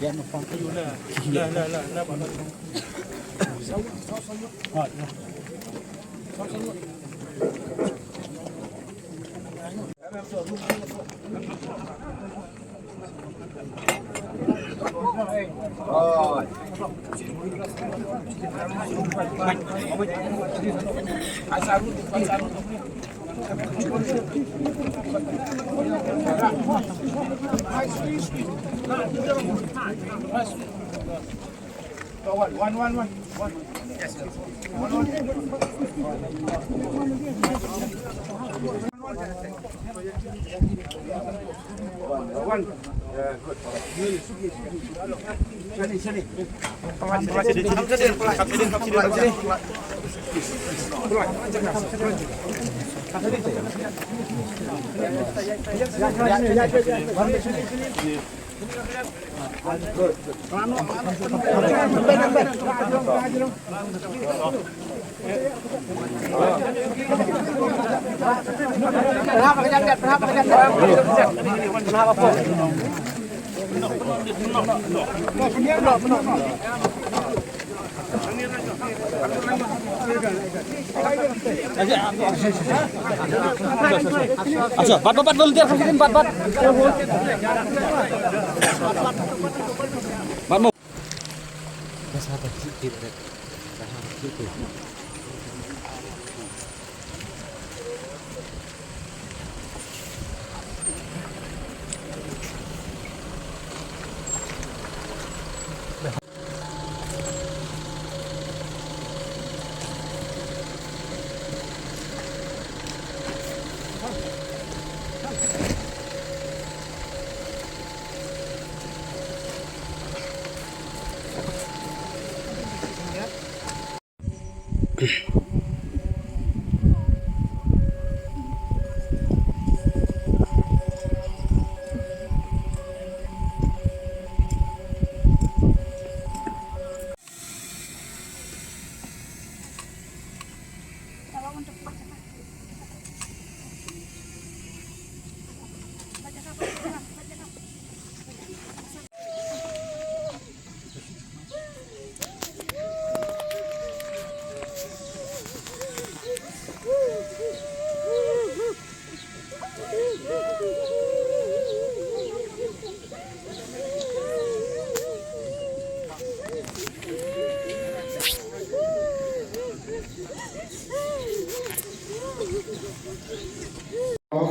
Dạ một phòng cái là bọn nó sáu one. Yes, one. Yeah, good. Sini. Bat volunteer vaksin bat. Bat mau. Sahabat sedikit.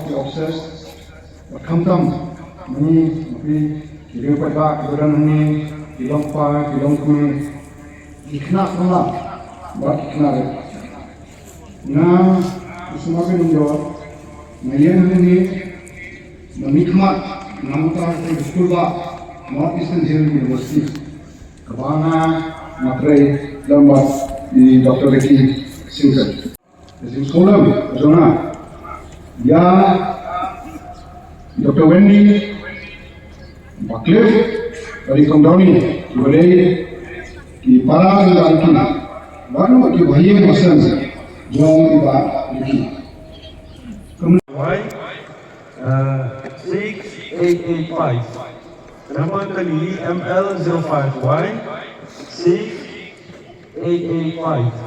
The officers come down. Ni kirim paidbah keberan ni kilong pa kilong kumi ikna kona buat ikna. Na semua penunjuk Malaysia ni menikmat namutan di sekolah ba North Eastern University kebana matrai lambat di Dr Ricky Syngkon. Di sekolah zona ya Dr. Wendy Baklif dari Kondoni boleh di para lelaki baru di bahaya masan jom iba lagi Y 6885 nama kali ML05Y 6885